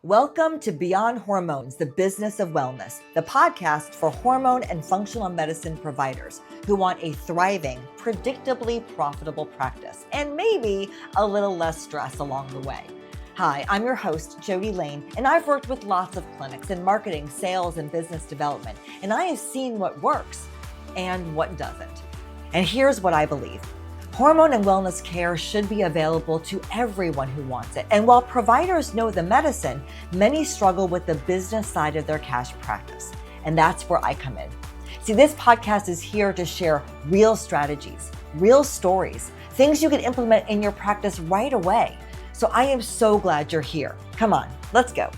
Welcome to Beyond Hormones, the Business of Wellness, the podcast for hormone and functional medicine providers who want a thriving, predictably profitable practice and maybe a little less stress along the way. Hi, I'm your host, Jody Lane, and I've worked with lots of clinics in marketing, sales, and business development, and I have seen what works and what doesn't. And here's what I believe. Hormone and wellness care should be available to everyone who wants it. And while providers know the medicine, many struggle with the business side of their cash practice. And that's where I come in. See, this podcast is here to share real strategies, real stories, things you can implement in your practice right away. So I am so glad you're here. Come on, let's go.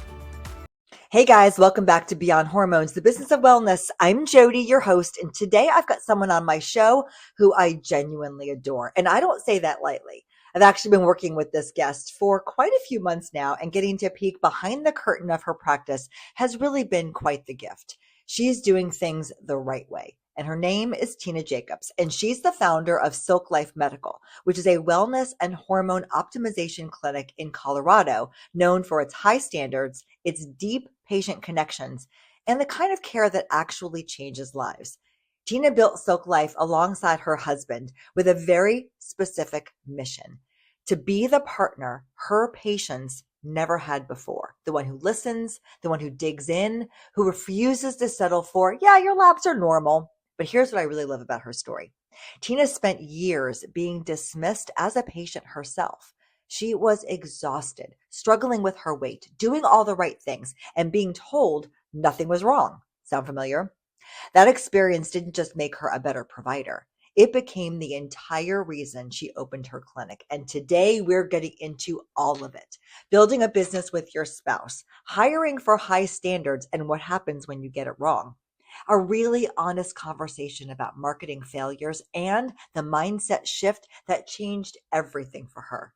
Hey guys, welcome back to Beyond Hormones, the Business of Wellness. I'm Jody, your host, and today I've got someone on my show who I genuinely adore. And I don't say that lightly. I've actually been working with this guest for quite a few months now, and getting to peek behind the curtain of her practice has really been quite the gift. She's doing things the right way. And her name is Tina Jacobs, and she's the founder of Silk Life Medical, which is a wellness and hormone optimization clinic in Colorado, known for its high standards, its deep patient connections, and the kind of care that actually changes lives. Tina built Silk Life alongside her husband with a very specific mission: to be the partner her patients never had before. The one who listens, the one who digs in, who refuses to settle for, yeah, your labs are normal. But here's what I really love about her story. Tina spent years being dismissed as a patient herself. She was exhausted, struggling with her weight, doing all the right things, and being told nothing was wrong. Sound familiar? That experience didn't just make her a better provider. It became the entire reason she opened her clinic. And today we're getting into all of it. Building a business with your spouse, hiring for high standards, and what happens when you get it wrong. A really honest conversation about marketing failures and the mindset shift that changed everything for her.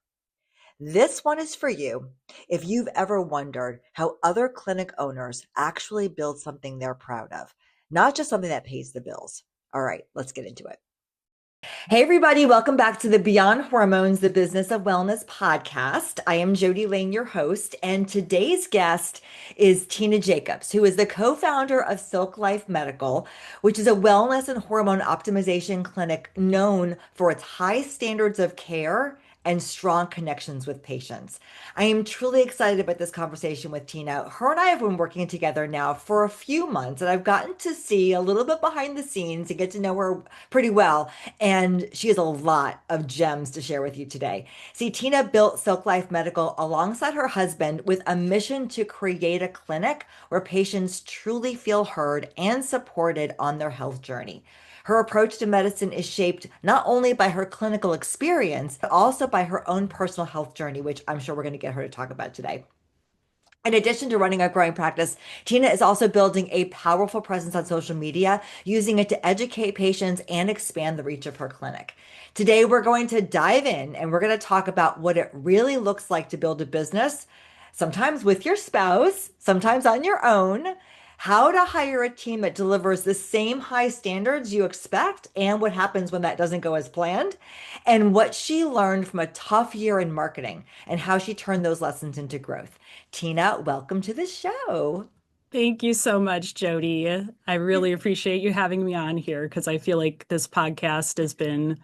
This one is for you if you've ever wondered how other clinic owners actually build something they're proud of, not just something that pays the bills. All right, let's get into it. Hey, everybody. Welcome back to the Beyond Hormones, the Business of Wellness podcast. I am Jody Lane, your host, and today's guest is Tina Jacobs, who is the co-founder of Silk Life Medical, which is a wellness and hormone optimization clinic known for its high standards of care and strong connections with patients. I am truly excited about this conversation with Tina. Her and I have been working together now for a few months, and I've gotten to see a little bit behind the scenes and get to know her pretty well. And she has a lot of gems to share with you today. See, Tina built Silk Life Medical alongside her husband with a mission to create a clinic where patients truly feel heard and supported on their health journey. Her approach to medicine is shaped not only by her clinical experience, but also by her own personal health journey, which I'm sure we're going to get her to talk about today. In addition to running a growing practice, Tina is also building a powerful presence on social media, using it to educate patients and expand the reach of her clinic. Today, we're going to dive in and we're going to talk about what it really looks like to build a business, sometimes with your spouse, sometimes on your own, how to hire a team that delivers the same high standards you expect, and what happens when that doesn't go as planned, and what she learned from a tough year in marketing and how she turned those lessons into growth. Tina, welcome to the show. Thank you so much, Jody. I really appreciate you having me on here because I feel like this podcast has been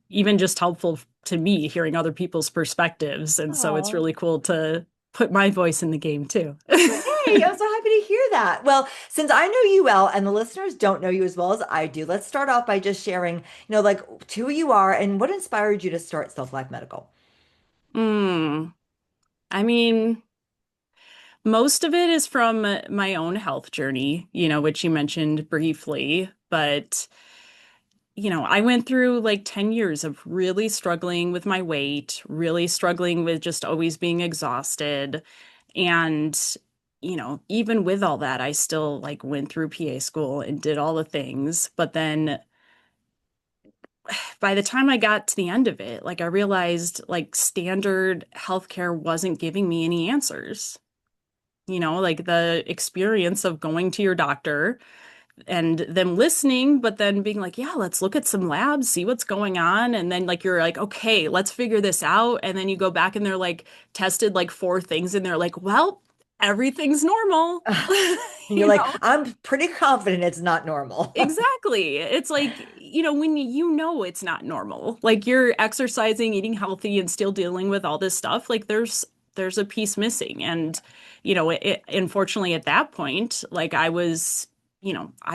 even just helpful to me hearing other people's perspectives. And so it's Aw. really cool to put my voice in the game too. Hey, I'm so happy to hear that. Well, since I know you well and the listeners don't know you as well as I do, let's start off by just sharing, like who you are and what inspired you to start Silk Life Medical. Mm, I mean, most of it is from my own health journey, which you mentioned briefly, but I went through like 10 years of really struggling with my weight, really struggling with just always being exhausted. And, even with all that, I still like went through PA school and did all the things. But then by the time I got to the end of it, like I realized like standard healthcare wasn't giving me any answers. Like the experience of going to your doctor and them listening, but then being like, yeah, let's look at some labs, see what's going on. And then like, you're like, okay, let's figure this out. And then you go back and they're like tested like 4 things and they're like, well, everything's normal. And you're You like, know? I'm pretty confident it's not normal. Exactly. It's like, when you know it's not normal, like you're exercising, eating healthy, and still dealing with all this stuff, like there's a piece missing. And, unfortunately at that point, like I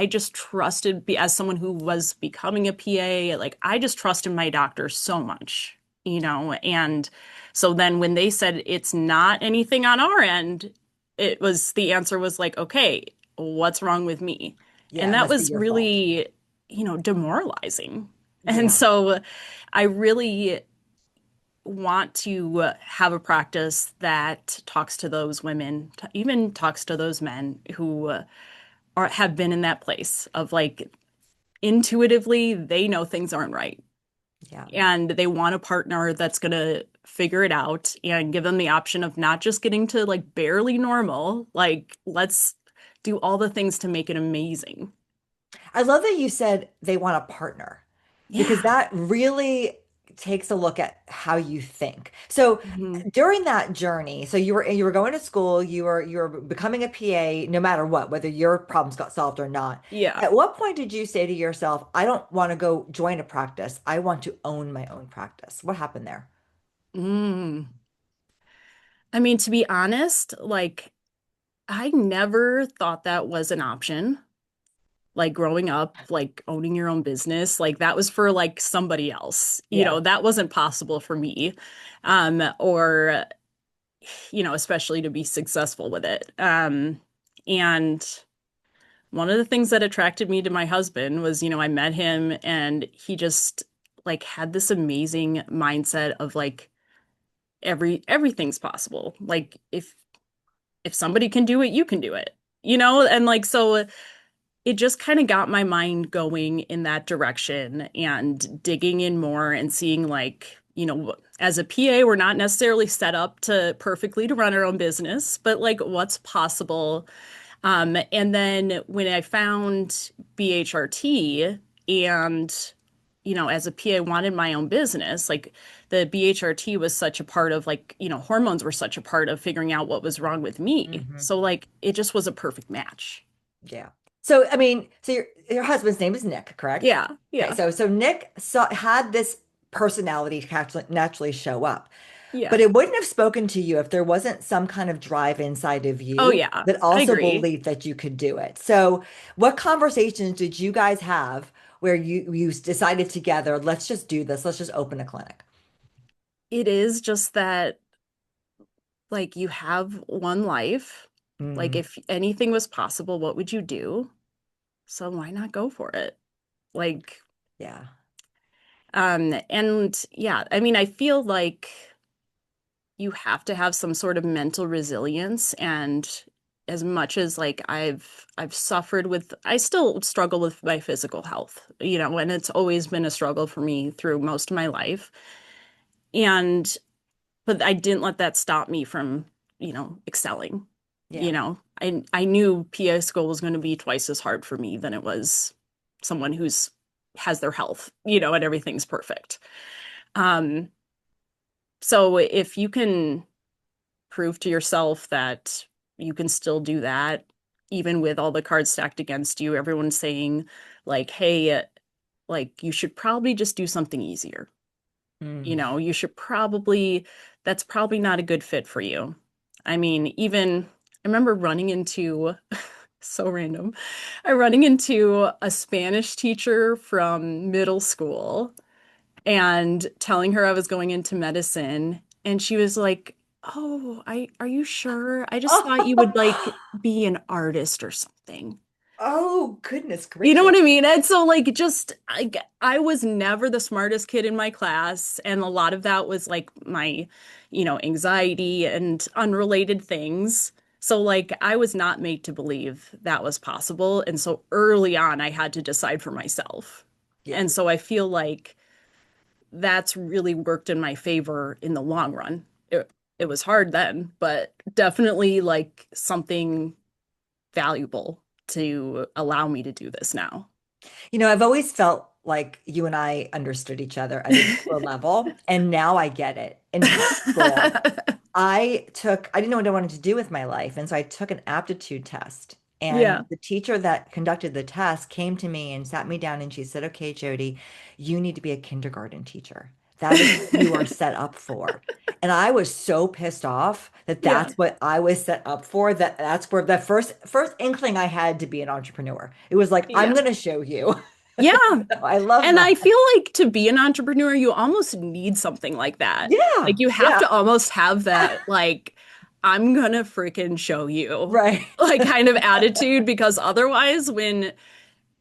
just trusted as someone who was becoming a PA, like I just trusted my doctor so much, and so then when they said it's not anything on our end, the answer was like, okay, what's wrong with me? Yeah, And it that must be was your fault. really, demoralizing. And Yeah. so I really want to have a practice that talks to those women, even talks to those men who have been in that place of like intuitively they know things aren't right Yeah. and they want a partner that's going to figure it out and give them the option of not just getting to like barely normal, like let's do all the things to make it amazing. I love that you said they want a partner because Yeah. that really takes a look at how you think. So Mhm. during that journey, so you were going to school, you were becoming a PA no matter what, whether your problems got solved or not. Yeah. At what point did you say to yourself, I don't want to go join a practice. I want to own my own practice. What happened there? Mm. I mean, to be honest, like I never thought that was an option. Like growing up, like owning your own business, like that was for like somebody else. Yeah. That wasn't possible for me. Or, especially to be successful with it. And one of the things that attracted me to my husband was, I met him and he just like had this amazing mindset of like everything's possible. Like if somebody can do it, you can do it. And like so it just kind of got my mind going in that direction and digging in more and seeing like, as a PA, we're not necessarily set up to perfectly to run our own business, but like what's possible. And then when I found BHRT and, as a PA wanted my own business, like the BHRT was such a part of like, hormones were such a part of figuring out what was wrong with me. Hmm. So like it just was a perfect match. Yeah. So I mean, so your husband's name is Nick, correct? Yeah, Okay, yeah, so Nick had this personality naturally show up. yeah. But it wouldn't have spoken to you if there wasn't some kind of drive inside of Oh you yeah, that I also agree. believed that you could do it. So, what conversations did you guys have where you decided together, let's just do this, let's just open a clinic? It is just that like you have one life. Like Hmm. if anything was possible, what would you do? So why not go for it? Like, Yeah. and yeah, I mean, I feel like you have to have some sort of mental resilience and as much as like I've suffered with I still struggle with my physical health, and it's always been a struggle for me through most of my life. And but I didn't let that stop me from, excelling. Yeah. I knew PA school was going to be twice as hard for me than it was someone who's has their health, and everything's perfect. Um, so if you can prove to yourself that you can still do that, even with all the cards stacked against you, everyone's saying like, hey, like you should probably just do something easier. Mm. You should probably, that's probably not a good fit for you. I mean, even I remember running into, so random, I running into a Spanish teacher from middle school and telling her I was going into medicine. And she was like, oh, are you sure? I just thought you would like be an artist or something. Oh, goodness You know gracious. what I mean? And so like just I was never the smartest kid in my class and a lot of that was like my, anxiety and unrelated things. So like I was not made to believe that was possible and so early on I had to decide for myself. Yeah. And so I feel like that's really worked in my favor in the long run. It was hard then, but definitely like something valuable to allow me to do this now. I've always felt like you and I understood each other at a deeper level, and now I get it. In high school, I didn't know what I wanted to do with my life. And so I took an aptitude test. Yeah. And the teacher that conducted the test came to me and sat me down and she said, "Okay, Jody, you need to be a kindergarten teacher. That is what you are set up for." And I was so pissed off that Yeah. that's what I was set up for, that that's where the first inkling I had to be an entrepreneur. It was like, I'm Yeah. going to show you. Yeah. I love And that. I feel like to be an entrepreneur, you almost need something like that. Yeah. Like you have Yeah. to almost have that, like, I'm gonna freaking show you, Right. like kind of attitude, because otherwise, when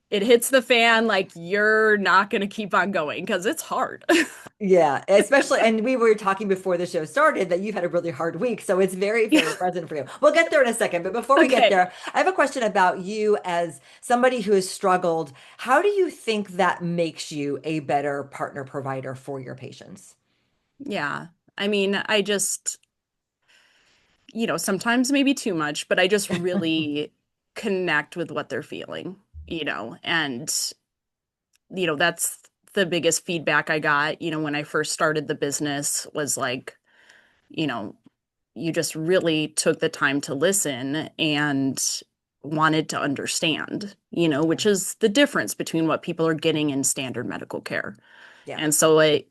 it hits the fan, like you're not gonna keep on going because it's hard. Yeah, especially, and we were talking before the show started that you've had a really hard week, so it's very, very Yeah. present for you. We'll get there in a second, but before we get Okay. there, I have a question about you as somebody who has struggled. How do you think that makes you a better partner provider for your patients? Yeah. I mean, I just, sometimes maybe too much, but I just really connect with what they're feeling, and that's the biggest feedback I got, when I first started the business was like, you know, you just really took the time to listen and wanted to understand, which is the difference between what people are getting in standard medical care. Yeah. And so it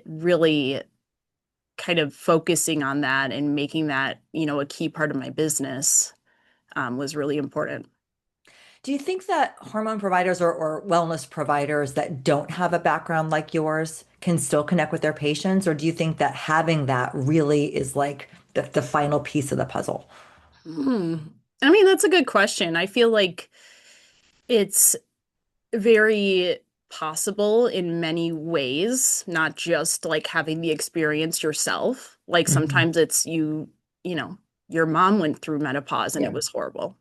really kind of focusing on that and making that, a key part of my business was really important. Do you think that hormone providers or wellness providers that don't have a background like yours can still connect with their patients? Or do you think that having that really is like the final piece of the puzzle? Hmm. I mean, that's a good question. I feel like it's very possible in many ways, not just like having the experience yourself. Like Mhm. sometimes it's you know, your mom went through menopause and it Yeah. was horrible,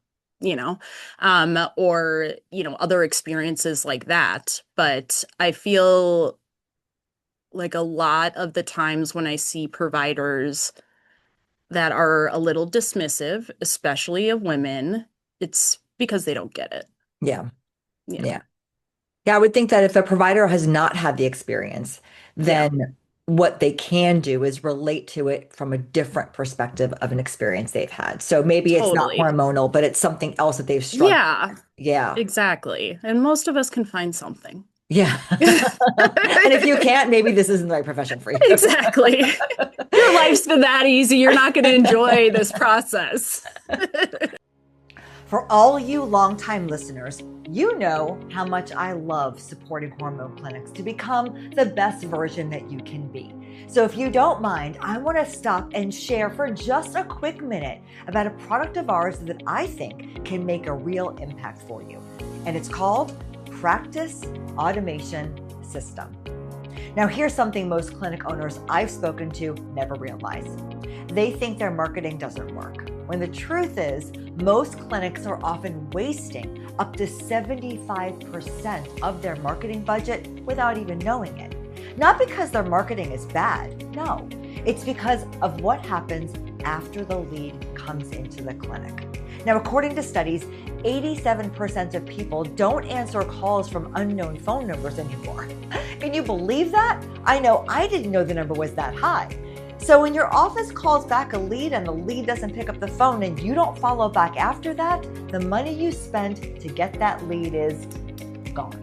or, other experiences like that. But I feel like a lot of the times when I see providers that are a little dismissive, especially of women, it's because they don't get it, Yeah. you know? Yeah. Yeah, I would think that if a provider has not had the experience, Yeah, then what they can do is relate to it from a different perspective of an experience they've had. So maybe it's not totally. hormonal, but it's something else that they've struggled Yeah, with. Yeah. exactly. And most of us can find something. Yeah. And if you can't, maybe this isn't the right profession for you. Exactly. Your life's been that easy. You're not going to enjoy this process. For all you longtime listeners, you know how much I love supporting hormone clinics to become the best version that you can be. So if you don't mind, I want to stop and share for just a quick minute about a product of ours that I think can make a real impact for you. And it's called Practice Automation System. Now, here's something most clinic owners I've spoken to never realize. They think their marketing doesn't work, when the truth is, most clinics are often wasting up to 75% of their marketing budget without even knowing it. Not because their marketing is bad, no. It's because of what happens after the lead comes into the clinic. Now, according to studies, 87% of people don't answer calls from unknown phone numbers anymore. Can you believe that? I know I didn't know the number was that high. So when your office calls back a lead and the lead doesn't pick up the phone and you don't follow back after that, the money you spent to get that lead is gone.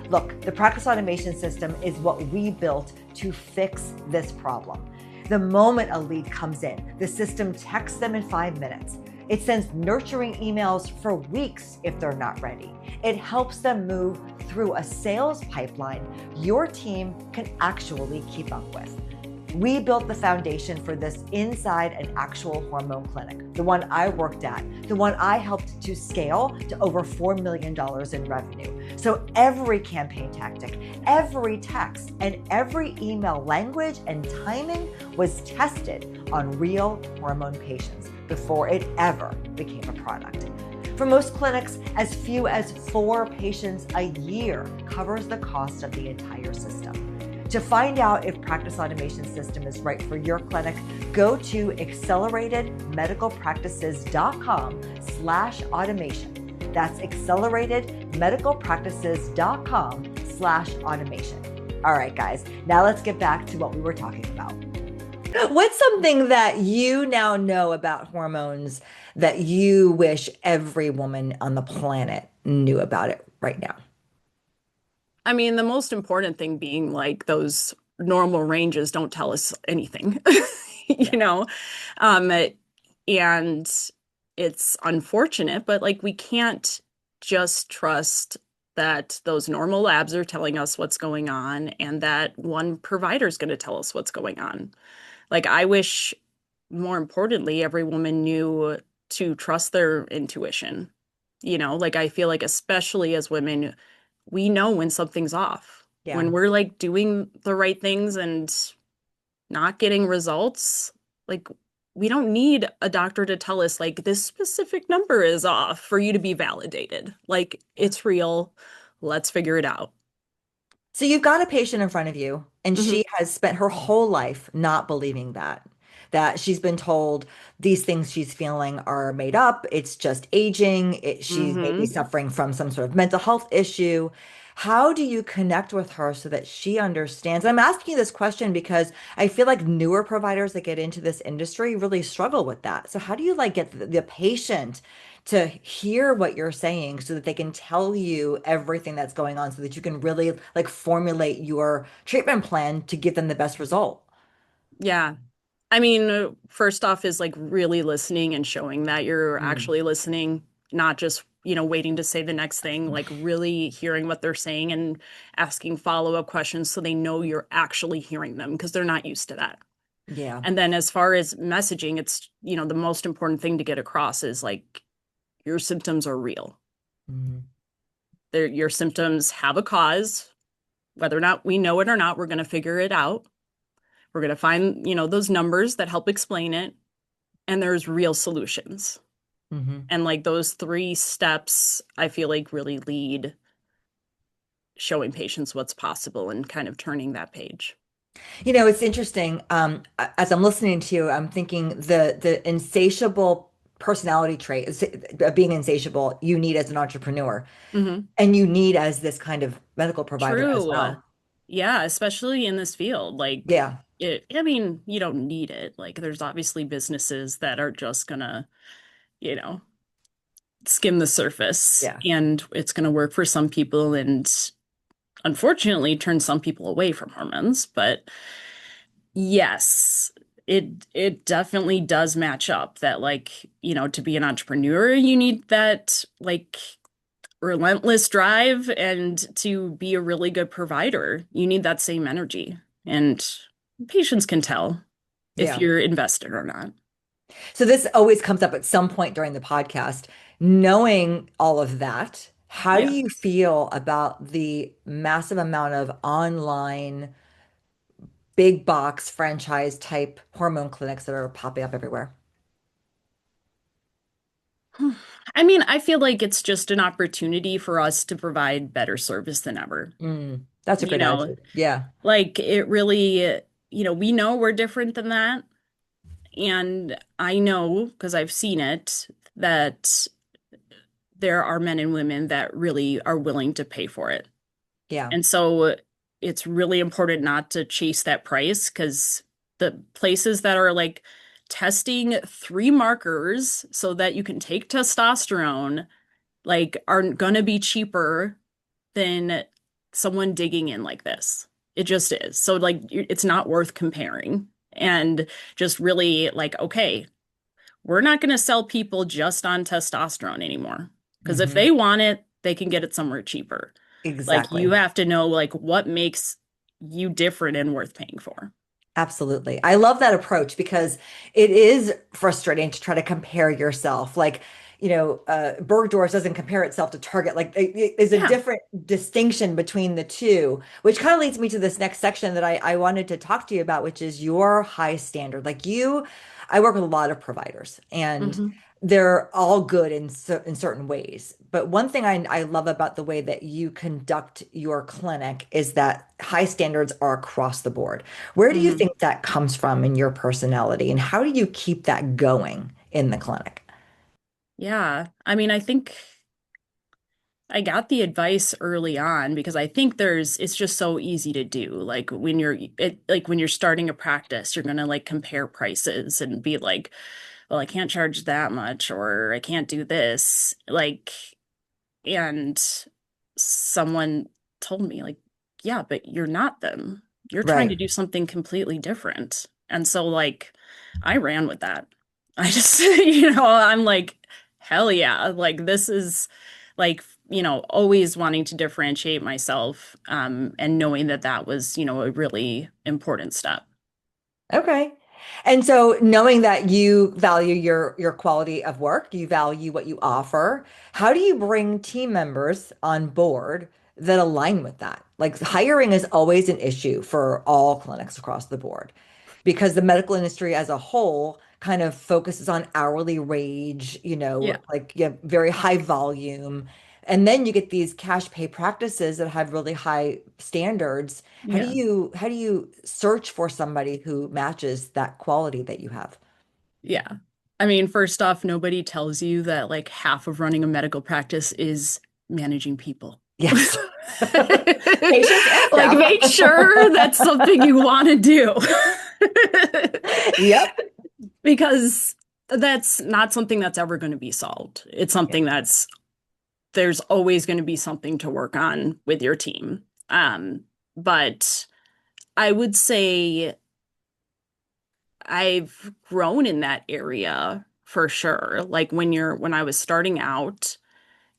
Look, the practice automation system is what we built to fix this problem. The moment a lead comes in, the system texts them in 5 minutes. It sends nurturing emails for weeks if they're not ready. It helps them move through a sales pipeline your team can actually keep up with. We built the foundation for this inside an actual hormone clinic, the one I worked at, the one I helped to scale to over $4 million in revenue. So every campaign tactic, every text, and every email language and timing was tested on real hormone patients before it ever became a product. For most clinics, as few as 4 patients a year covers the cost of the entire system. To find out if Practice Automation System is right for your clinic, go to acceleratedmedicalpractices.com/automation. That's acceleratedmedicalpractices.com/automation. All right, guys, now let's get back to what we were talking about. What's something that you now know about hormones that you wish every woman on the planet knew about it right now? I mean, the most important thing being like those normal ranges don't tell us anything, Yeah. you know? Um, and it's unfortunate, but like we can't just trust that those normal labs are telling us what's going on and that one provider is going to tell us what's going on. Like, I wish, more importantly, every woman knew to trust their intuition. Like I feel like, especially as women, we know when something's off. Yeah. When we're like doing the right things and not getting results, like we don't need a doctor to tell us, like, this specific number is off for you to be validated. Like, Yeah. it's real. Let's figure it out. So you've got a patient in front of you, and Hmm. she has spent her whole life not believing that she's been told these things she's feeling are made up. It's just aging. She's maybe Hmm. suffering from some sort of mental health issue. How do you connect with her so that she understands? I'm asking you this question because I feel like newer providers that get into this industry really struggle with that. So how do you like get the patient to hear what you're saying so that they can tell you everything that's going on so that you can really like formulate your treatment plan to give them the best result? Yeah. I mean, first off is like really listening and showing that you're Mm. actually listening, not just, waiting to say the next thing, like really hearing what they're saying and asking follow-up questions so they know you're actually hearing them because they're not used to that. Yeah. And then as far as messaging, it's, the most important thing to get across is like your symptoms are real. Mhm. Your symptoms have a cause. Whether or not we know it or not, we're going to figure it out. We're going to find, those numbers that help explain it. And there's real solutions. Mhm. And like those three steps, I feel like really lead showing patients what's possible and kind of turning that page. It's interesting. As I'm listening to you, I'm thinking the insatiable personality trait is being insatiable you need as an entrepreneur Hmm. and you need as this kind of medical provider as True. well. Yeah, especially in this field. Like Yeah. I mean, you don't need it. Like there's obviously businesses that are just gonna, you know, skim the surface Yeah. and it's gonna work for some people and unfortunately turn some people away from hormones. But yes, it definitely does match up that like, to be an entrepreneur, you need that like relentless drive, and to be a really good provider, you need that same energy. And patients can tell if Yeah. you're invested or not. So this always comes up at some point during the podcast. Knowing all of that, how do Yeah. you feel about the massive amount of online big box franchise type hormone clinics that are popping up everywhere? I mean, I feel like it's just an opportunity for us to provide better service than ever. That's a You great know, attitude. Yeah. like it really, we know we're different than that. And I know because I've seen it that there are men and women that really are willing to pay for it. Yeah. And so it's really important not to chase that price because the places that are like testing three markers so that you can take testosterone like are gonna be cheaper than someone digging in like this. It just is. So like it's not worth comparing and just really like, okay, we're not going to sell people just on testosterone anymore. Because if Hmm. they want it, they can get it somewhere cheaper. Like you Exactly. have to know like what makes you different and worth paying for. Absolutely. I love that approach because it is frustrating to try to compare yourself. Like, Bergdorf doesn't compare itself to Target. Like, there's a Yeah. different distinction between the two, which kind of leads me to this next section that I wanted to talk to you about, which is your high standard. I work with a lot of providers and Hmm. they're all good in certain ways. But one thing I love about the way that you conduct your clinic is that high standards are across the board. Where do you Hmm. think that comes from in your personality, and how do you keep that going in the clinic? Yeah. I mean, I think I got the advice early on because I think it's just so easy to do. Like when you're starting a practice, you're gonna like compare prices and be like, well, I can't charge that much or I can't do this. And someone told me like, yeah, but you're not them. You're trying to Right. do something completely different. And so like I ran with that. I just, I'm like, hell yeah. Like this is like, always wanting to differentiate myself, and knowing that that was, a really important step. Okay. And so knowing that you value your quality of work, you value what you offer, how do you bring team members on board that align with that? Like hiring is always an issue for all clinics across the board because the medical industry as a whole kind of focuses on hourly wage, Yeah. like very high volume. And then you get these cash pay practices that have really high standards. How do Yeah. you how do you search for somebody who matches that quality that you have? Yeah. I mean, first off, nobody tells you that like half of running a medical practice is managing people. Yes. Patients and Like, staff. make sure that's something you want to do. Yep. Because that's not something that's ever going to be solved. It's Yeah. something there's always going to be something to work on with your team. But I would say I've grown in that area for sure. Like when I was starting out,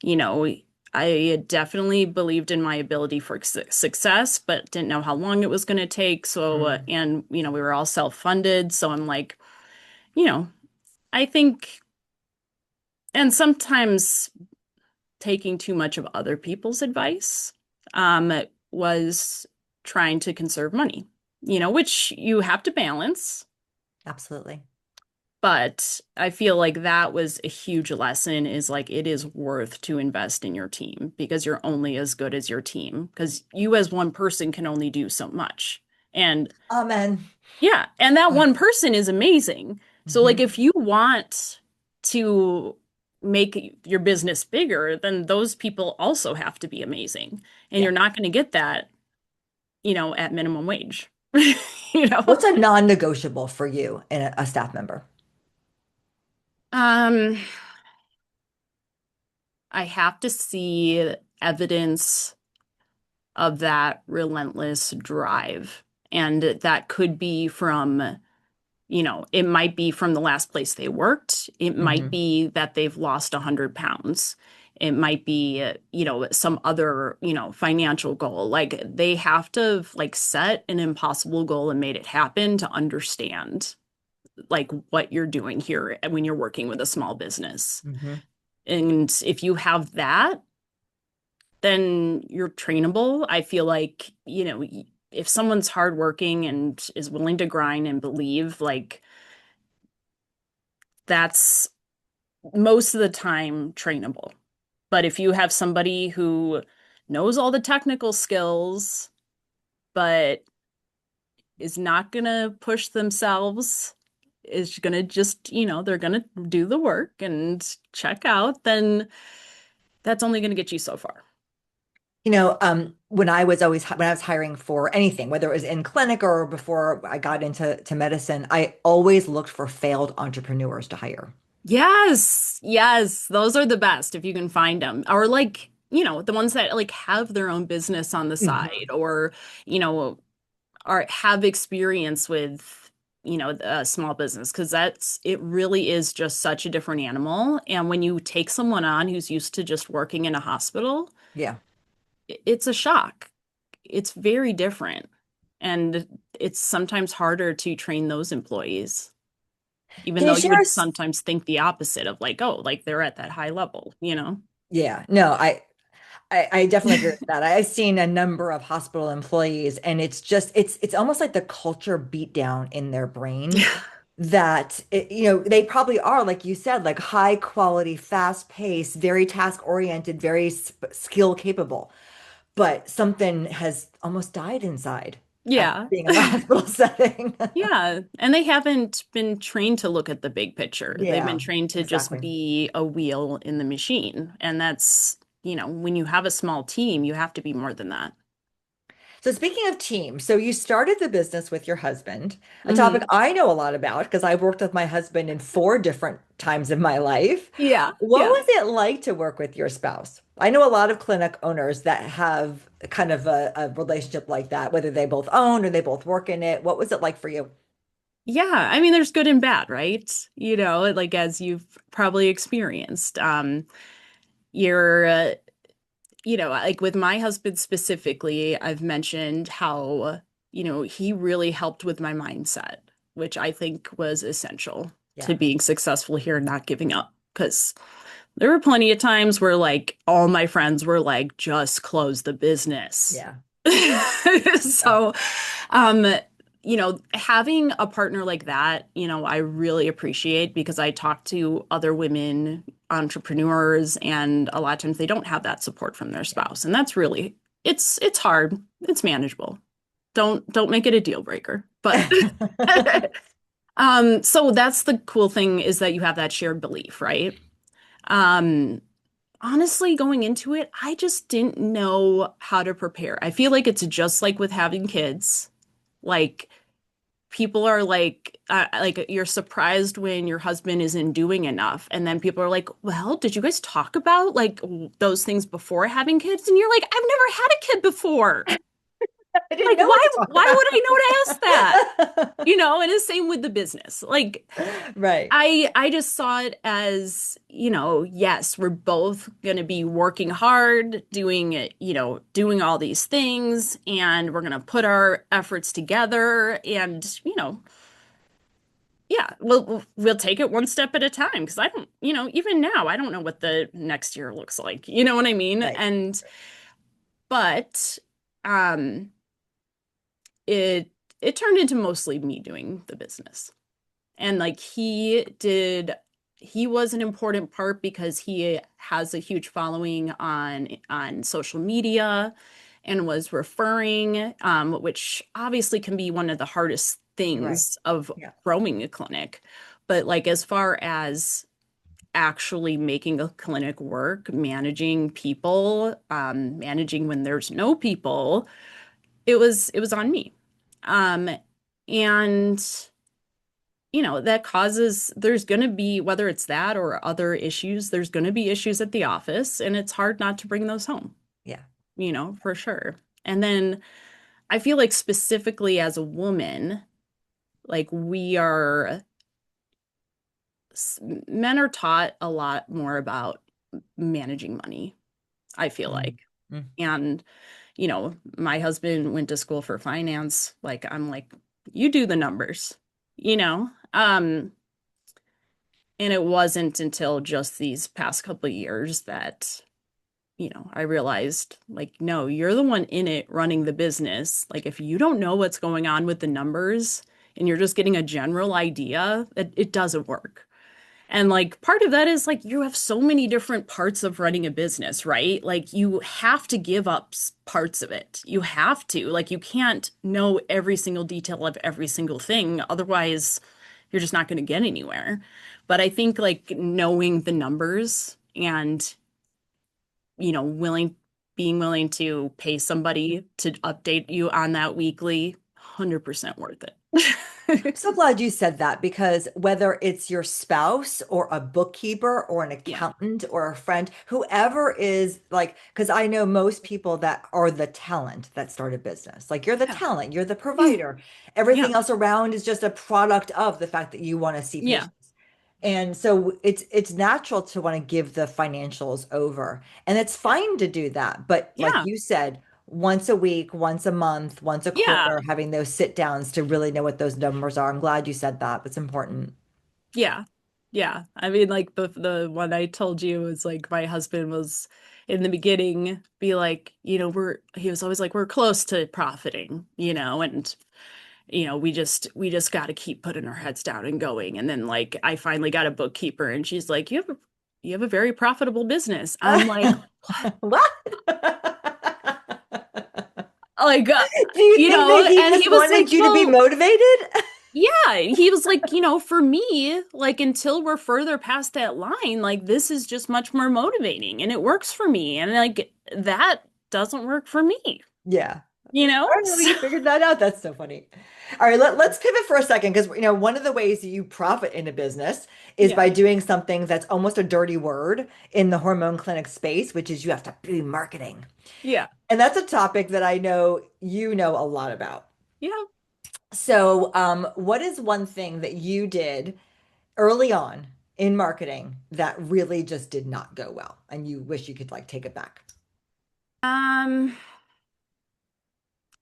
you know, I definitely believed in my ability for success, but didn't know how long it was going to take. So, Mm, and, we were all self-funded. So I'm like, you know, I think, and sometimes taking too much of other people's advice, was trying to conserve money, which you have to balance. absolutely. But I feel like that was a huge lesson is like it is worth to invest in your team because you're only as good as your team because you as one person can only do so much. And Amen. yeah, and that one person is amazing. So like Mhm. if you want to make your business bigger, then those people also have to be amazing. And Yeah. you're not going to get that, at minimum wage. You know? What's a non-negotiable for you in a staff member? Um, I have to see evidence of that relentless drive. And that could be from, it might be from the last place they worked. It might Hmm. be that they've lost 100 pounds. It might be, some other, financial goal. Like they have to like set an impossible goal and made it happen to understand like what you're doing here when you're working with a small business. Hmm. And if you have that, then you're trainable. I feel like, if someone's hardworking and is willing to grind and believe, like that's most of the time trainable. But if you have somebody who knows all the technical skills, but is not gonna push themselves, is gonna just, they're gonna do the work and check out, then that's only gonna get you so far. When I was hiring for anything, whether it was in clinic or before I got into medicine, I always looked for failed entrepreneurs to hire. Yes, yes, those are the best if you can find them. Or like, the ones that like have their own business on the Hmm. side or, you know, are have experience with, a small business because it really is just such a different animal. And when you take someone on who's used to just working in a hospital, Yeah. it's a shock. It's very different. And it's sometimes harder to train those employees even Can you though you share would us? sometimes think the opposite of like, oh, like they're at that high level. Yeah, no, I definitely agree with that. I've seen a number of hospital employees, and it's almost like the culture beat down in their brain Yeah. that they probably are, like you said, like high quality, fast paced, very task oriented, very skill capable, but something has almost died inside after Yeah. being in the hospital setting. Yeah. And they haven't been trained to look at the big picture. They've been Yeah, trained to just exactly. be a wheel in the machine. And that's, when you have a small team, you have to be more than that. So speaking of team, so you started the business with your husband, a topic Hmm. I know a lot about because I've worked with my husband in four different times of my life. Yeah, What yeah. was it like to work with your spouse? I know a lot of clinic owners that have kind of a relationship like that, whether they both own or they both work in it. What was it like for you? Yeah, I mean, there's good and bad, right? Like as you've probably experienced. You're, like with my husband specifically, I've mentioned how, he really helped with my mindset, which I think was essential to Yeah. being successful here and not giving up. Because there were plenty of times where like all my friends were like, just close the business. Yeah. Yeah. So, having a partner like that, I really appreciate because I talk to other women entrepreneurs and a lot of times they don't have that support from their Yeah. spouse. And that's really it's hard. It's manageable. Don't make it a deal breaker. But so that's the cool thing is that you have that shared belief, right? Um, Honestly, going into it, I just didn't know how to prepare. I feel like it's just like with having kids. Like people are like you're surprised when your husband isn't doing enough, and then people are like, "Well, did you guys talk about like those things before having kids?" And you're like, "I've never had a kid before. I didn't Like, know what why to talk why would I know to ask that?" about. And the same with the business. Like Right. I just saw it as, yes, we're both going to be working hard, doing it, doing all these things, and we're going to put our efforts together and, yeah, we'll take it one step at a time because I don't, even now I don't know what the next year looks like. You know what I mean? Right. But um it it turned into mostly me doing the business. And like he was an important part because he has a huge following on social media and was referring, which obviously can be one of the hardest Right. things of Yeah. growing a clinic. But like as far as actually making a clinic work, managing people, managing when there's no people, it was on me. Um, and that causes, there's going to be, whether it's that or other issues, there's going to be issues at the office, and it's hard not to bring those home, Yeah. for sure. And then I feel like specifically as a woman, like men are taught a lot more about managing money, I feel Mm. like. Mm. And, my husband went to school for finance. Like, I'm like, you do the numbers, you know? And it wasn't until just these past couple of years that, I realized like, no, you're the one in it running the business. Like, if you don't know what's going on with the numbers and you're just getting a general idea, it doesn't work. And like part of that is like you have so many different parts of running a business, right? Like you have to give up parts of it. You have to. Like you can't know every single detail of every single thing. Otherwise, you're just not going to get anywhere. But I think like knowing the numbers and, being willing to pay somebody to update you on that weekly, 100% worth I'm it. so glad you said that because whether it's your spouse or a bookkeeper or an Yeah. accountant or a friend, whoever is like, because I know most people that are the talent that start a business. Like you're the Yeah. talent, you're the provider. Yeah. Everything else around is just a product of the fact that you want to see Yeah. patients. And so it's natural to want to give the financials over. And it's fine to do that. But like Yeah. you said, once a week, once a month, once a Yeah. quarter, having those sit downs to really know what those numbers are. I'm glad you said that. That's important. Yeah. Yeah. I mean, like the one I told you was like my husband was in the beginning be like, he was always like, we're close to profiting, and we just got to keep putting our heads down and going. And then like I finally got a bookkeeper and she's like, you have a very profitable business. I'm like, What? like, Do you think that he and he just was like, wanted you to be well, motivated? Yeah, he was like, for me, like until we're further past that line, like this is just much more motivating and it works for me. And like that doesn't work for me, Yeah. you know? All right, well, So, you figured that out. That's so funny. All right, let's pivot for a second because one of the ways that you profit in a business is yeah. by doing something that's almost a dirty word in the hormone clinic space, which is you have to do marketing. Yeah. And that's a topic that I know you know a lot about. Yeah. So, what is one thing that you did early on in marketing that really just did not go well and you wish you could like take it back? Um,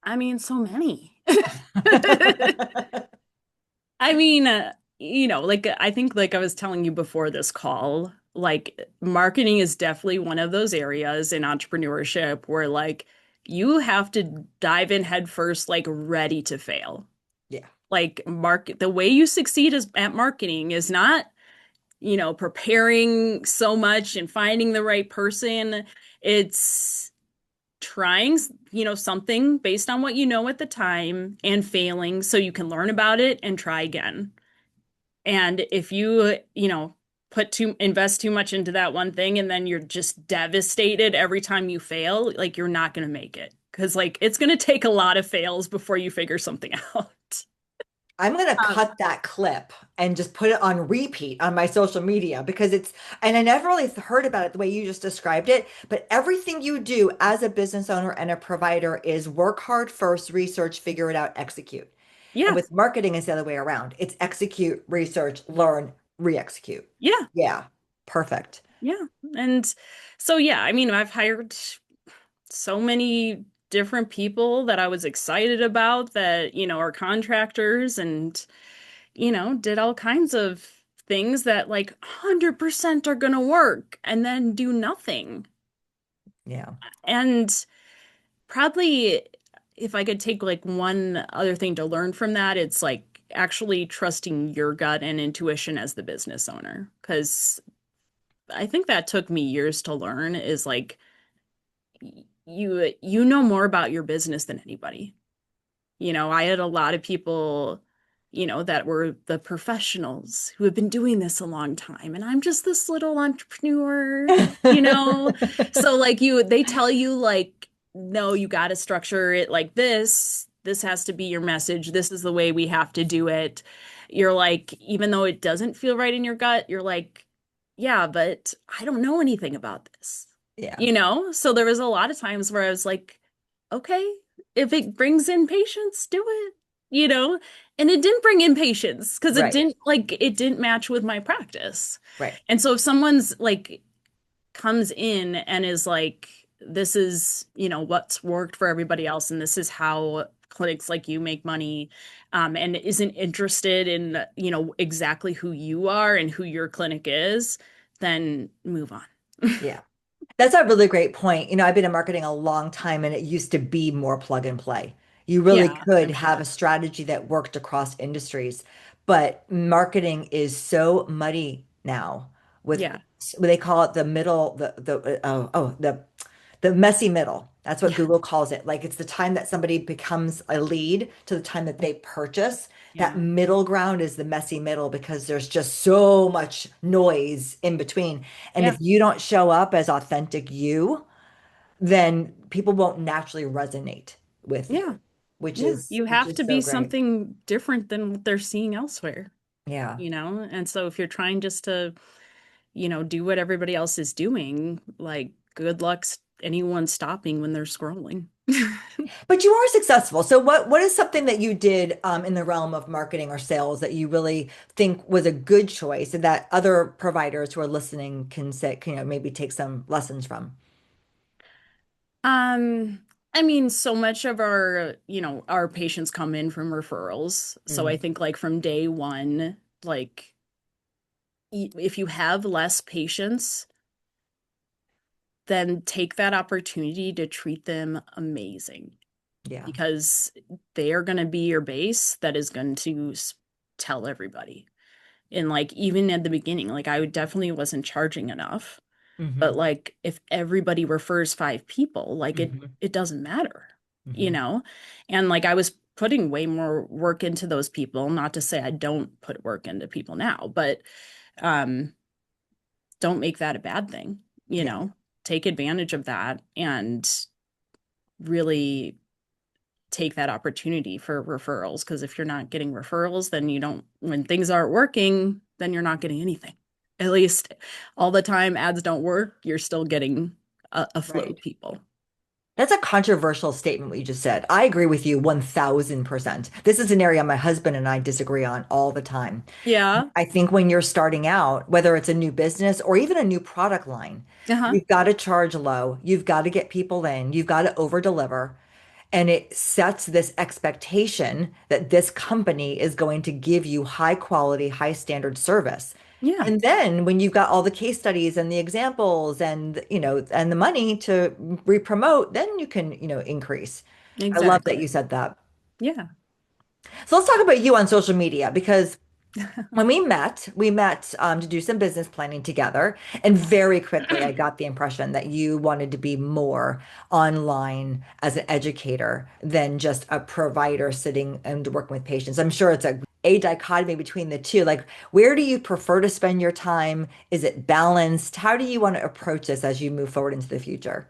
I mean, so many. I mean, like I think like I was telling you before this call, like marketing is definitely one of those areas in entrepreneurship where like you have to dive in head first, like ready to fail. Yeah, Like the way you succeed at marketing is not, preparing so much and finding the right person. It's trying, something based on what you know at the time and failing so you can learn about it and try again. And if you, invest too much into that one thing and then you're just devastated every time you fail, like you're not going to make it. Because like it's going to take a lot of fails before you figure something out. I'm going to Um, cut that clip and just put it on repeat on my social media because and I never really heard about it the way you just described it, but everything you do as a business owner and a provider is work hard first, research, figure it out, execute. And yeah, with marketing, it's the other way around. It's execute, research, learn, re-execute. yeah, Yeah, perfect. yeah. And so, yeah, I mean, I've hired so many different people that I was excited about that, are contractors and, did all kinds of things that like 100% are gonna work and then do nothing. Yeah. And probably if I could take like one other thing to learn from that, it's like actually trusting your gut and intuition as the business owner. Because I think that took me years to learn is like you know more about your business than anybody. I had a lot of people, that were the professionals who have been doing this a long time, and I'm just this little entrepreneur, you know? So like they tell you like, no, you got to structure it like this. This has to be your message. This is the way we have to do it. You're like, even though it doesn't feel right in your gut, you're like, yeah, but I don't know anything about this, Yeah. So there was a lot of times where I was like, okay, if it brings in patience, do it, you know? And it didn't bring in patience because Right. it didn't match with my practice. Right. And so if someone's like comes in and is like, this is, what's worked for everybody else, and this is how clinics like you make money, and isn't interested in, exactly who you are and who your clinic is, then move on. Yeah. That's a really great point. I've been in marketing a long time and it used to be more plug and play. You really Yeah, could I'm have sure. a strategy that worked across industries, but marketing is so muddy now with Yeah, what they call it the messy middle. That's what yeah, Google calls it. Like it's the time that somebody becomes a lead to the time that they purchase. That yeah, middle ground is the messy middle because there's just so much noise in between. And if yeah. you don't show up as authentic you, then people won't naturally resonate with you, Yeah. which Yeah, is you which have is to so be great. something different than what they're seeing elsewhere, Yeah. And so if you're trying just to, do what everybody else is doing, like good luck anyone stopping when they're scrolling. But you are successful. So what is something that you did in the realm of marketing or sales that you really think was a good choice and that other providers who are listening can say, maybe take some lessons from? Um, I mean, so much of our patients come in from referrals. So I Mm, think like from day one, like if you have less patients, then take that opportunity to treat them amazing yeah. because they are going to be your base that is going to tell everybody. And like even at the beginning, like I definitely wasn't charging enough, but Hmm. like if everybody refers five people, like it Hmm. it doesn't matter, you Hmm. know? And like I was putting way more work into those people. Not to say I don't put work into people now, but um, don't make that a bad thing, you Yeah. know, take advantage of that and really take that opportunity for referrals. Because if you're not getting referrals, then you don't, when things aren't working, then you're not getting anything. At least all the time ads don't work, you're still getting a flow Right. of people. That's a controversial statement what you just said. I agree with you 1000%. This is an area my husband and I disagree on all the time. Yeah. I think when you're starting out, whether it's a new business or even a new product line, Uh-huh. you've got to charge low. You've got to get people in. You've got to over deliver. And it sets this expectation that this company is going to give you high quality, high standard service. Yeah, And then when you've got all the case studies and the examples and, and the money to re-promote, then you can, increase. I love that you exactly. said that. Yeah. So let's talk about you on social media because when we met to do some business planning together, and very quickly I got the impression that you wanted to be more online as an educator than just a provider sitting and working with patients. I'm sure it's a dichotomy between the two. Like, where do you prefer to spend your time? Is it balanced? How do you want to approach this as you move forward into the future?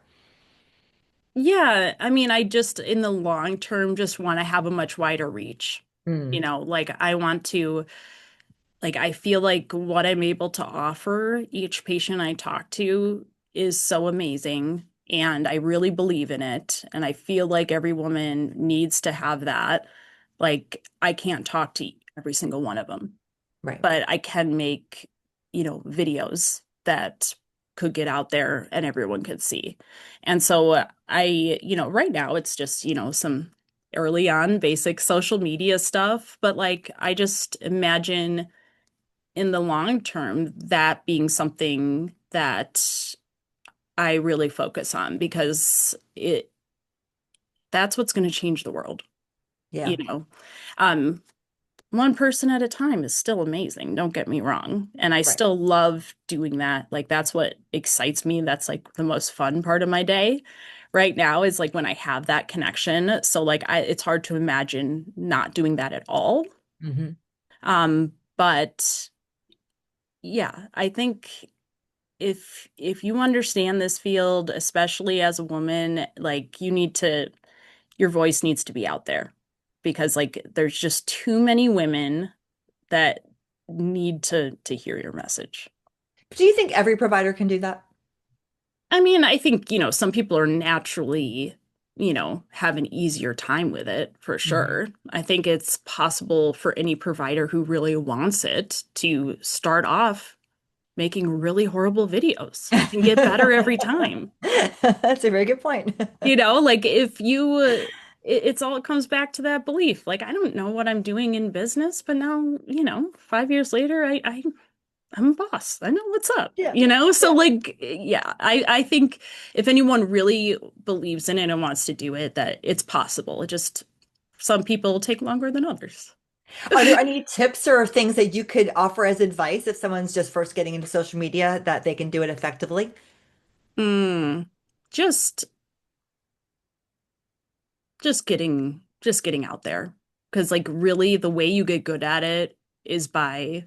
Yeah, I mean, I just in the long term just want to have a much wider reach. You Mm, know, like I want to like I feel like what I'm able to offer each patient I talk to is so amazing and I really believe in it and I feel like every woman needs to have that. Like I can't talk to every single one of them, right. but I can make, videos that could get out there and everyone could see. And so right now it's just, some early on basic social media stuff, but like I just imagine in the long term that being something that I really focus on because it that's what's going to change the world, you Yeah, know. Um, one person at a time is still amazing, don't get me wrong. And I right. still love doing that. Like that's what excites me. That's like the most fun part of my day right now is like when I have that connection. So like it's hard to imagine not doing that at all. Hmm. But yeah, I think if you understand this field, especially as a woman, like your voice needs to be out there because like there's just too many women that need to hear your message. Do you think every provider can do that? I mean, I think, some people are naturally, have an easier time with it for Mhm. sure. I think it's possible for any provider who really wants it to start off making really horrible videos and get better every time. That's a very good point. Like if you it's all it comes back to that belief. Like I don't know what I'm doing in business, but now, 5 years later, I'm a boss. I know what's up, Yeah. So Yeah. like yeah, I think if anyone really believes in it and wants to do it, that it's possible. It just some people take longer than others. Are there any tips or things that you could offer as advice if someone's just first getting into social media that they can do it effectively? Mm, just just getting out there. Because like really the way you get good at it is by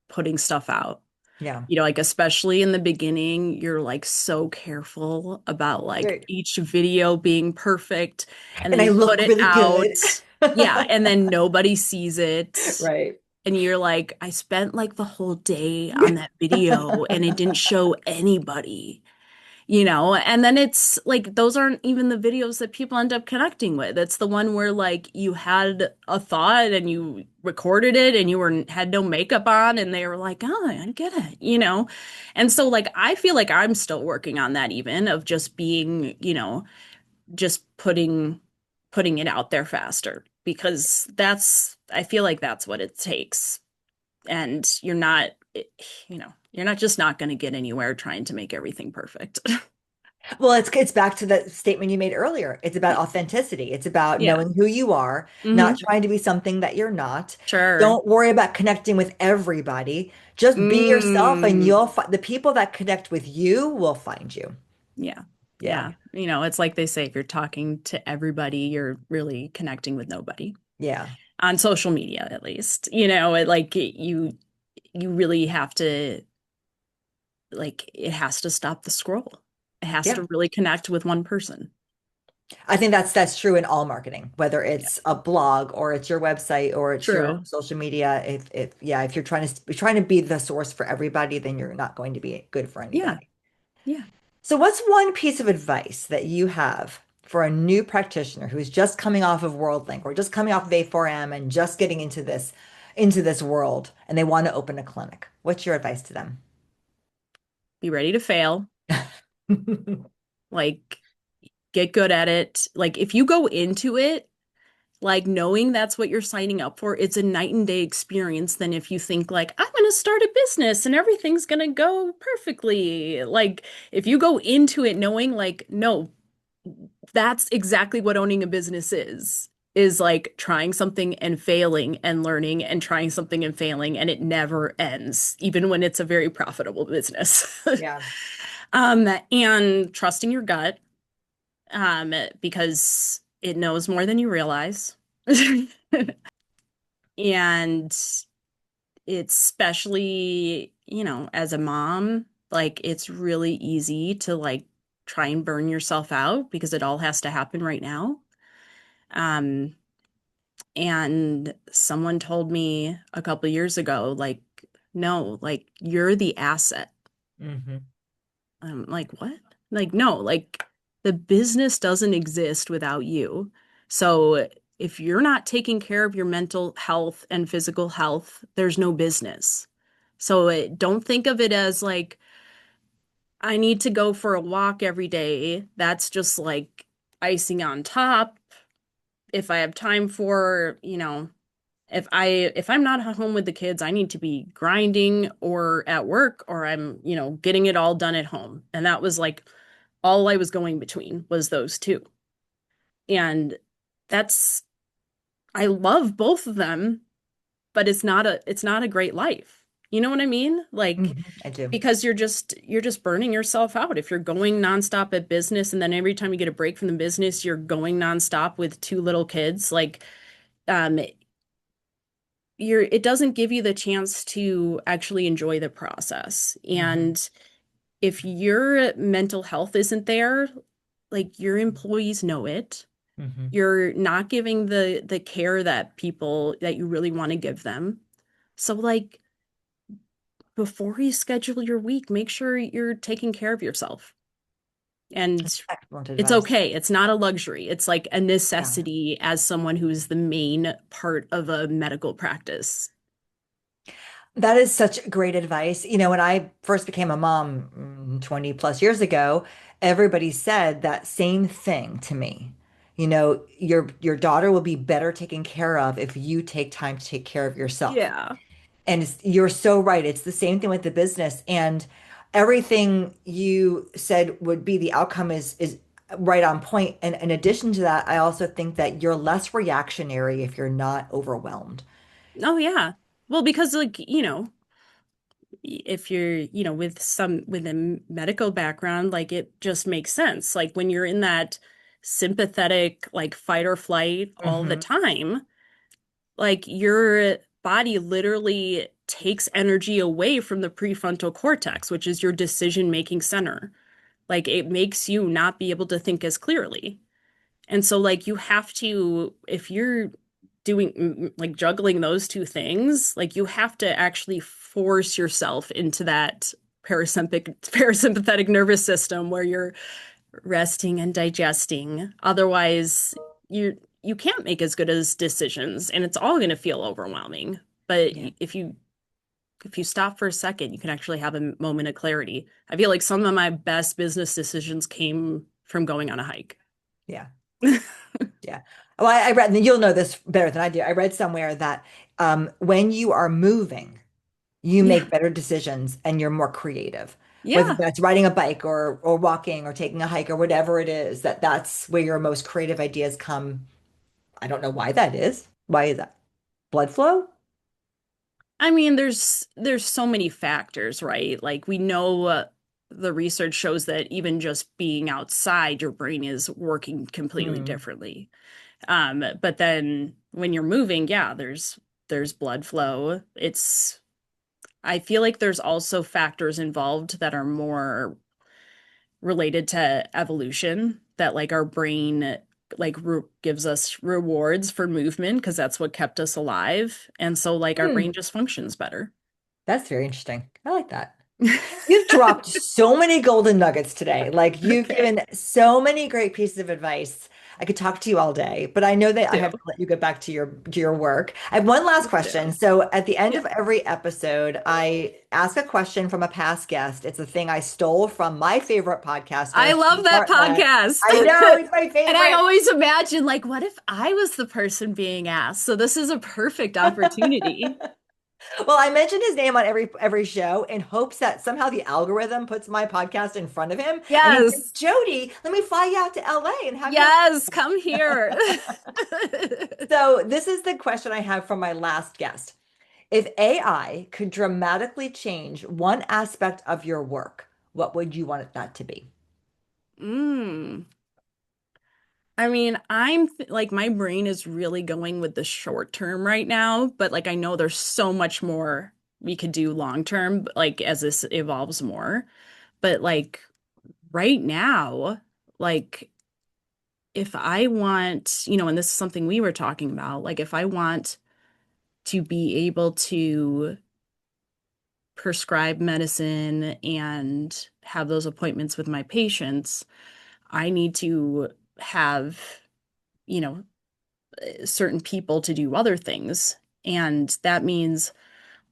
putting stuff out. Yeah. Like especially in the beginning, you're like so careful about like Right. each video being perfect and then And I you put look it really good. out. Yeah, and then nobody sees it. Right. And you're like, I spent like the whole day on that video and it didn't show anybody. And then it's like those aren't even the videos that people end up connecting with. It's the one where like you had a thought and you recorded it and you had no makeup on and they were like, "Oh, I get it." And so like I feel like I'm still working on that even of just being, just putting it out there faster because I feel like that's what it takes. And you're not just not going to get anywhere trying to make everything perfect. Well, it's back to the statement you made earlier. It's about authenticity. It's about Yeah. knowing who you are, not Hmm. trying to be something that you're not. Sure. Don't worry about connecting with everybody. Just be yourself, and Mm. you'll find the people that connect with you will find you. Yeah. Yeah. Yeah. It's like they say, if you're talking to everybody, you're really connecting with nobody. Yeah. on social media at least. You really have to, like, it has to stop the scroll. It has Yeah. to really connect with one person. I think that's true in all marketing, whether it's a blog or it's your website or it's your True. own social media. If yeah, if you're trying to be the source for everybody, then you're not going to be good for Yeah. anybody. Yeah. So what's one piece of advice that you have for a new practitioner who's just coming off of WorldLink or just coming off of A4M and just getting into this world and they want to open a clinic? What's your advice to them? Be ready to fail. Like, get good at it. Like, if you go into it, like knowing that's what you're signing up for, it's a night and day experience than if you think like, I'm going to start a business and everything's going to go perfectly. Like, if you go into it knowing like, no, that's exactly what owning a business is like trying something and failing and learning and trying something and failing, and it never ends, even when it's a very profitable business. Yeah. And trusting your gut, because it knows more than you realize. And it's especially, as a mom, like it's really easy to like try and burn yourself out because it all has to happen right now. Um, and someone told me a couple years ago, like, no, like you're the asset. Hmm. I'm like, what? Like, no, like the business doesn't exist without you. So if you're not taking care of your mental health and physical health, there's no business. So don't think of it as like, I need to go for a walk every day. That's just like icing on top. If I have time for, if I'm not at home with the kids, I need to be grinding or at work or I'm, getting it all done at home. And that was like all I was going between was those two. And that's I love both of them, but it's not a great life. You know what I mean? Like I do. because you're just burning yourself out if you're going nonstop at business and then every time you get a break from the business, you're going nonstop with two little kids. Like um it doesn't give you the chance to actually enjoy the process. Hmm. And if your mental health isn't there, like your employees know it. Hmm. You're not giving the care that you really want to give them. So like before you schedule your week, make sure you're taking care of yourself. And Excellent it's advice. okay. It's not a luxury. It's like a Yeah. necessity as someone who's the main part of a medical practice. That is such great advice. When I first became a mom 20 plus years ago, everybody said that same thing to me. Your daughter will be better taken care of if you take time to take care of yourself. Yeah. And you're so right. It's the same thing with the business. And everything you said would be the outcome is right on point. And in addition to that, I also think that you're less reactionary if you're not overwhelmed. Oh yeah. Well, because like, if you're, with a medical background, like it just makes sense. Like when you're in that sympathetic, like fight or flight all the Hmm. time, like your body literally takes energy away from the prefrontal cortex, which is your decision-making center. Like it makes you not be able to think as clearly. And so, like, you have to, if you're doing like juggling those two things, like, you have to actually force yourself into that parasympathetic nervous system where you're resting and digesting. Otherwise, you can't make as good as decisions and it's all going to feel overwhelming. But Yeah. if you stop for a second, you can actually have a moment of clarity. I feel like some of my best business decisions came from going on a hike. Yeah. Yeah. Well, I read, and you'll know this better than I do. I read somewhere that when you are moving, you Yeah. make better decisions and you're more creative. Whether Yeah. that's riding a bike or walking or taking a hike or whatever it is, that's where your most creative ideas come. I don't know why that is. Why is that? Blood flow? I mean, there's so many factors, right? Like we know the research shows that even just being outside, your brain is working completely Mm. differently. But then when you're moving, yeah, there's blood flow. I feel like there's also factors involved that are more related to evolution, that like our brain like gives us rewards for movement because that's what kept us alive. And so like our Hmm, brain just functions better. that's very interesting. I like that. You've dropped so many golden nuggets today. Like you've Okay. given so many great pieces of advice. I could talk to you all day, but I know that I Do. have to let you get back to your work. I have one last question. Do. So at the end Yeah. of every episode, I ask a question from a past guest. It's a thing I stole from my favorite I podcaster, love Steve that Bartlett. podcast. I know he's my And I favorite. always imagine, like, what if I was the person being asked? So this is a perfect opportunity. Well, I mentioned his name on every show in hopes that somehow the algorithm puts my podcast in front of him. And he said, Yes. Jody, let me fly you out to LA and have you Yes, come here. on. So this is the question I have from my last guest. If AI could dramatically change one aspect of your work, what would you want that to be? Mm. I mean, I'm th like my brain is really going with the short term right now, but like I know there's so much more we could do long term, like as this evolves more. But like right now, like if I want, and this is something we were talking about, like if I want to be able to prescribe medicine and have those appointments with my patients, I need to have, you know, certain people to do other things. And that means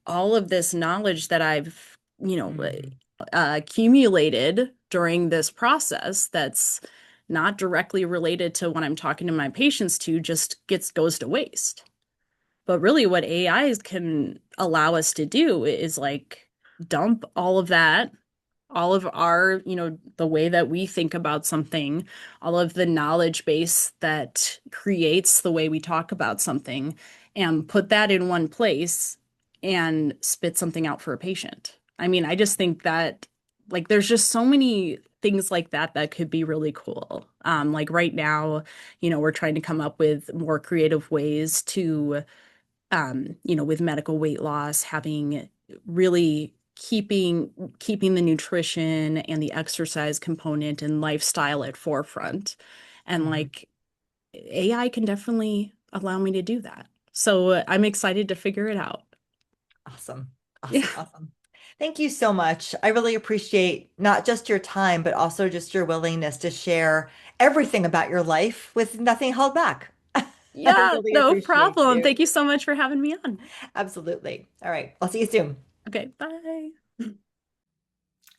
all of this knowledge that I've, Mhm. accumulated during this process that's not directly related to what I'm talking to my patients to just goes to waste. But really, what AIs can allow us to do is like dump all of that, all of our, the way that we think about something, all of the knowledge base that creates the way we talk about something, and put that in one place and spit something out for a patient. I mean, I just think that like there's just so many things like that that could be really cool. Like right now, we're trying to come up with more creative ways to with medical weight loss, having really keeping the nutrition and the exercise component and lifestyle at forefront. And Mhm. like AI can definitely allow me to do that. So I'm excited to figure it out. Awesome. Yeah. Awesome. Awesome. Thank you so much. I really appreciate not just your time, but also just your willingness to share everything about your life with nothing held back. I Yeah, really no appreciate problem. you. Thank you so much for having me on. Absolutely. All right. I'll see you soon. Okay, bye.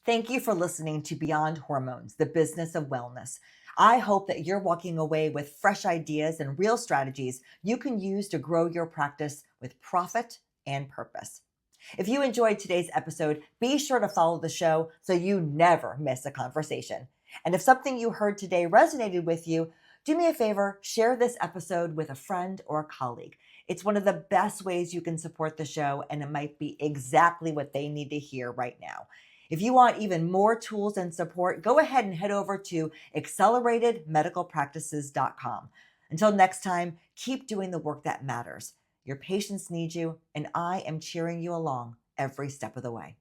Thank you for listening to Beyond Hormones, the business of wellness. I hope that you're walking away with fresh ideas and real strategies you can use to grow your practice with profit and purpose. If you enjoyed today's episode, be sure to follow the show so you never miss a conversation. And if something you heard today resonated with you, do me a favor, share this episode with a friend or colleague. It's one of the best ways you can support the show, and it might be exactly what they need to hear right now. If you want even more tools and support, go ahead and head over to acceleratedmedicalpractices.com. Until next time, keep doing the work that matters. Your patients need you, and I am cheering you along every step of the way.